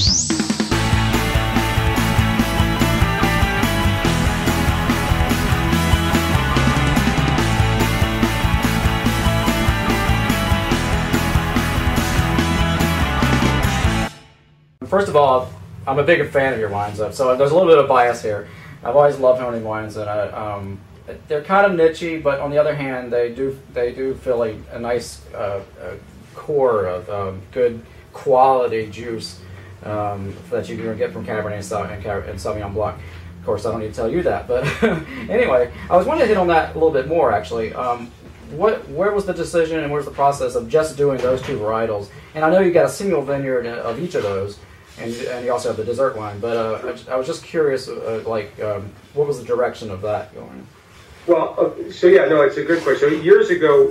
First of all, I'm a big fan of your wines, so there's a little bit of bias here. I've always loved Honig wines, and they're kind of nichey, but on the other hand, they do fill a nice core of good quality juice that you can get from Cabernet and Sauvignon Blanc. Of course, I don't need to tell you that, but anyway, I was wanting to hit on that a little bit more, actually. Where was the decision and where's the process of just doing those two varietals? And I know you got a single vineyard of each of those, and you also have the dessert wine, but I was just curious, what was the direction of that going? Well, so yeah, no, it's a good question. So years ago,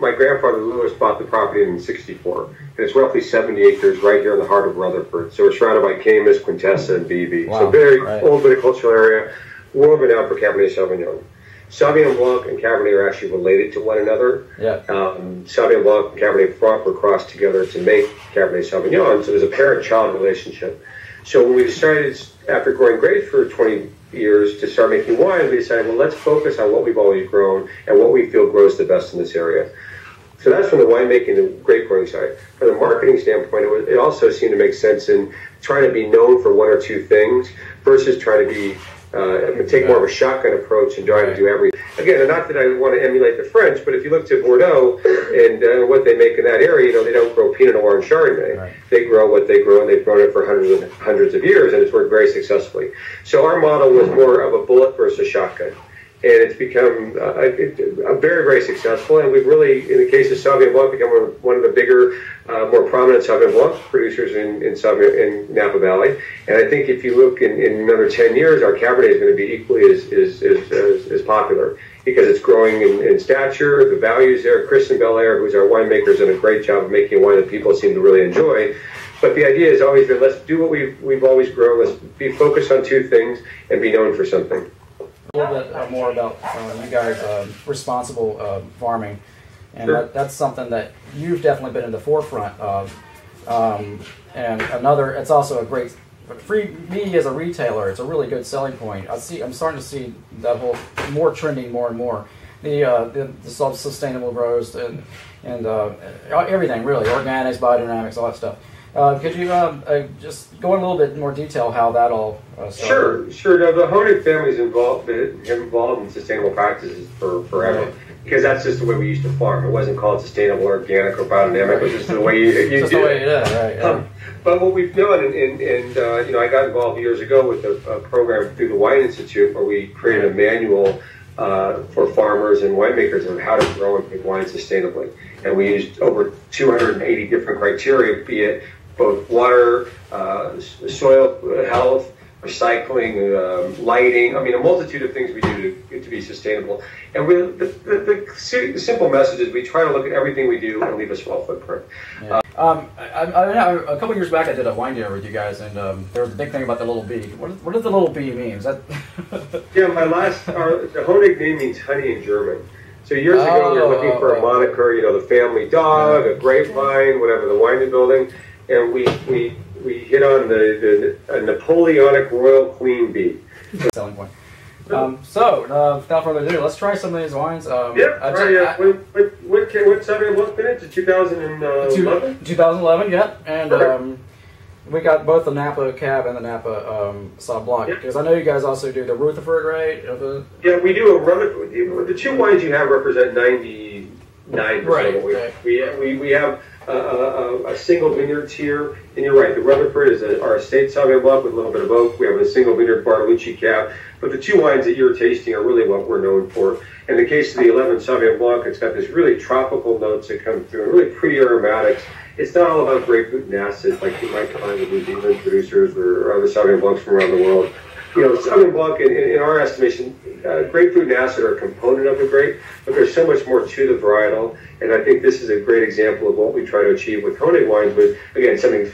my grandfather Lewis bought the property in '64, and it's roughly 70 acres right here in the heart of Rutherford. So we're surrounded by Caymus, Quintessa, and BV. Wow, so very old viticultural area, world renowned for Cabernet Sauvignon. Sauvignon Blanc and Cabernet are actually related to one another. Yeah. Sauvignon Blanc and Cabernet Franc were crossed together to make Cabernet Sauvignon, so there's a parent-child relationship. So when we decided, after growing grapes for 20 years, to start making wine, we decided, well, let's focus on what we've always grown and what we feel grows the best in this area. So that's from the winemaking, the grape growing side. From the marketing standpoint, it also seemed to make sense in trying to be known for one or two things versus trying to be take more of a shotgun approach and trying to do everything. Again, not that I want to emulate the French, but if you look to Bordeaux and what they make in that area, they don't grow Pinot Noir and Chardonnay. Right. They grow what they grow, and they've grown it for hundreds of years, and it's worked very successfully. So our model was more of a bullet versus a shotgun. And it's become very, very successful. And we've really, in the case of Sauvignon Blanc, become one of the bigger, more prominent Sauvignon Blanc producers in Napa Valley. And I think if you look in another 10 years, our Cabernet is going to be equally as popular because it's growing in stature, the values there. Kristen Belair, who's our winemaker, has done a great job of making a wine that people seem to really enjoy. But the idea has always been, let's do what we've always grown. Let's be focused on two things and be known for something. A little bit more about you guys' responsible farming, and sure. That's something that you've definitely been in the forefront of. And it's also a great, for me as a retailer, it's a really good selling point. I'm starting to see that whole trending more and more. The self-sustainable grows and everything really, organics, biodynamics, all that stuff. Could you just go in a little bit more detail how that all started? Sure. Now, the Honig family's involved in sustainable practices for forever, right. Because that's just the way we used to farm. It wasn't called sustainable, organic, or biodynamic. It was just the way you did it. Right, yeah. But what we've done, and I got involved years ago with a program through the Wine Institute where we created a manual for farmers and winemakers on how to grow and make wine sustainably. And we used over 280 different criteria, be it both water, soil health, recycling, lighting. I mean, a multitude of things we do to be sustainable. And the simple message is we try to look at everything we do and leave a small footprint. Yeah. A couple years back, I did a wine dinner with you guys, and there was a big thing about the little B. What does the little B mean? Is that? Yeah, the Honig name means honey in German. So years ago, we were looking for a moniker, the family dog, a grapevine, whatever, the wine building, and we hit on the Napoleonic Royal Queen Bee. Selling point. Without further ado, let's try some of these wines. What Sauvignon Blanc been it? 2011? 2011, yeah. And we got both the Napa Cab and the Napa Sauv Blanc. Because I know you guys also do the Rutherford, right? Yeah, we do a Rutherford. The two wines you have represent 99% of what we have. A single vineyard here, and you're right, the Rutherford is our estate Sauvignon Blanc with a little bit of oak. We have a single vineyard Bartolucci Cab, but the two wines that you're tasting are really what we're known for. In the case of the 11 Sauvignon Blanc, it's got this really tropical notes that come through, really pretty aromatics. It's not all about grapefruit and acid like you might find with New Zealand producers or other Sauvignon Blancs from around the world. Sauvignon Blanc, in our estimation, grapefruit and acid are a component of the grape, but there's so much more to the varietal, and I think this is a great example of what we try to achieve with Honig wines with, again, something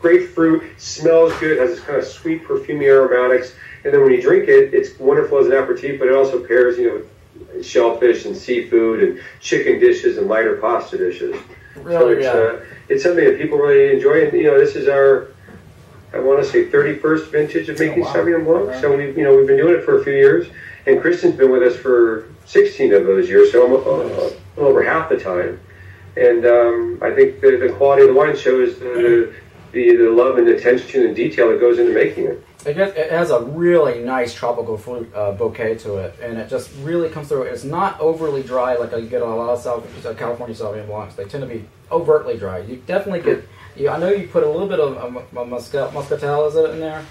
grapefruit, smells good, has this kind of sweet, perfumey aromatics, and then when you drink it, it's wonderful as an aperitif, but it also pairs, with shellfish and seafood and chicken dishes and lighter pasta dishes. Really, so it's something that people really enjoy, and this is our I want to say 31st vintage of making Sauvignon Blanc. Okay. So we've been doing it for a few years, and Kristen's been with us for 16 of those years, so almost over half the time. And I think the quality of the wine shows the love and attention and detail that goes into making it. It has a really nice tropical fruit bouquet to it, and it just really comes through. It's not overly dry like you get on a lot of California Sauvignon Blancs. They tend to be overtly dry. You definitely get. I know you put a little bit of muscatel, is it in there?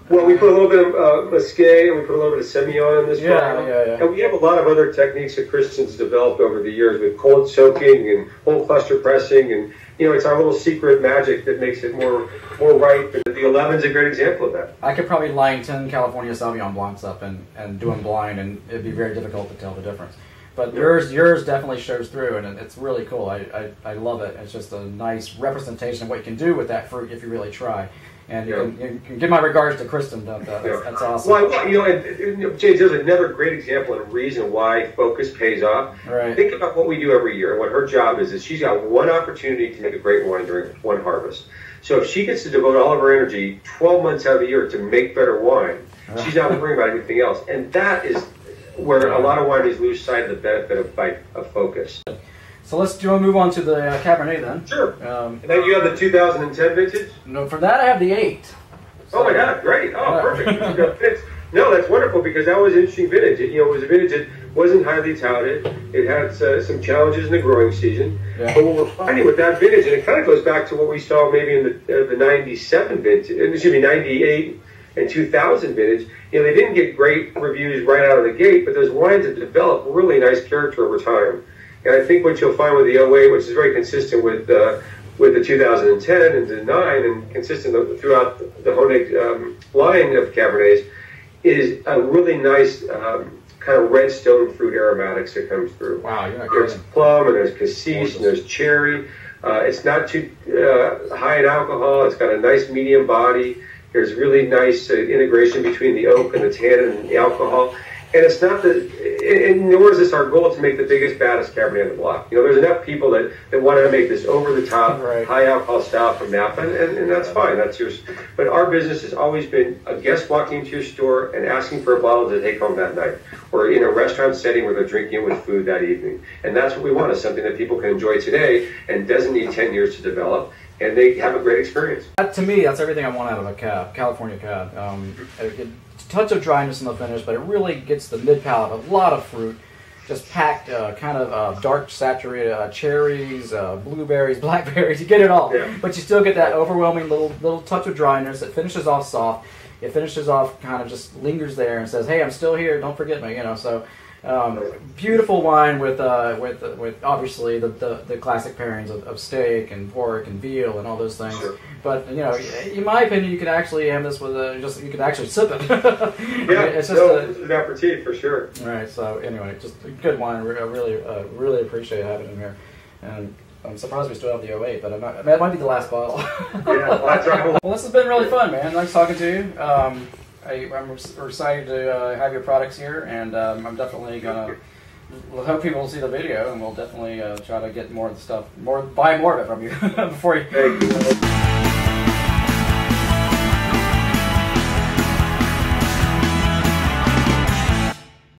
Well, we put a little bit of Muscat, and we put a little bit of Semillon in this Yeah. And we have a lot of other techniques that Kristen's developed over the years with cold soaking and whole cluster pressing, and it's our little secret magic that makes it more ripe. And the 11's a great example of that. I could probably line 10 California Sauvignon Blancs up and do them blind, and it'd be very difficult to tell the difference. But yours definitely shows through, and it's really cool. I love it. It's just a nice representation of what you can do with that fruit if you really try. And you can give my regards to Kristen. That's awesome. Well, James, there's another great example and reason why focus pays off. Right. Think about what we do every year. What her job is she's got one opportunity to make a great wine during one harvest. So if she gets to devote all of her energy 12 months out of the year to make better wine, she's not worrying about anything else. And that is where a lot of wineries lose sight of the benefit of focus. So do you want to move on to the Cabernet then? Sure. And then you have the 2010 vintage? No, for that I have the 8. So, oh my God, great. Oh, perfect. No, that's wonderful because that was an interesting vintage. It was a vintage that wasn't highly touted. It had some challenges in the growing season. Yeah. But what we're finding with that vintage, and it kind of goes back to what we saw maybe in the 97 vintage, 98 and 2000 vintage, they didn't get great reviews right out of the gate, but those wines have developed really nice character over time. And I think what you'll find with the 08, which is very consistent with the 2010 and the 9, and consistent throughout the Honig line of Cabernets, is a really nice kind of red stone fruit aromatics that comes through. Wow, you're not There's kidding. plum and there's cassis and there's cherry. It's not too high in alcohol. It's got a nice medium body. There's really nice integration between the oak and the tannin and the alcohol. And it's not and nor is this our goal to make the biggest, baddest Cabernet on the block. There's enough people that want to make this over-the-top, high alcohol style from Napa, and that's fine. That's yours. But our business has always been a guest walking into your store and asking for a bottle to take home that night, or in a restaurant setting where they're drinking with food that evening. And that's what we want, is something that people can enjoy today and doesn't need 10 years to develop, and they have a great experience. To me, that's everything I want out of a cab, California cab. Touch of dryness in the finish, but it really gets the mid palate, a lot of fruit, just packed, kind of dark saturated cherries, blueberries, blackberries. You get it all, but you still get that overwhelming little touch of dryness. It finishes off soft. It finishes off kind of just lingers there and says, "Hey, I'm still here. Don't forget me." So beautiful wine with obviously the classic pairings of steak and pork and veal and all those things. Sure. But in my opinion, you could actually have this with you could actually sip it. It's just an aperitif for sure. Right. So anyway, just a good wine. I really appreciate having it in here, and I'm surprised we still have the 08, but that might be the last bottle. Well, this has been really fun, man. Nice talking to you. I'm excited to have your products here, and I'm definitely gonna hope people will see the video, and we'll definitely try to get more of the stuff, buy more of it from you before you. Thank you.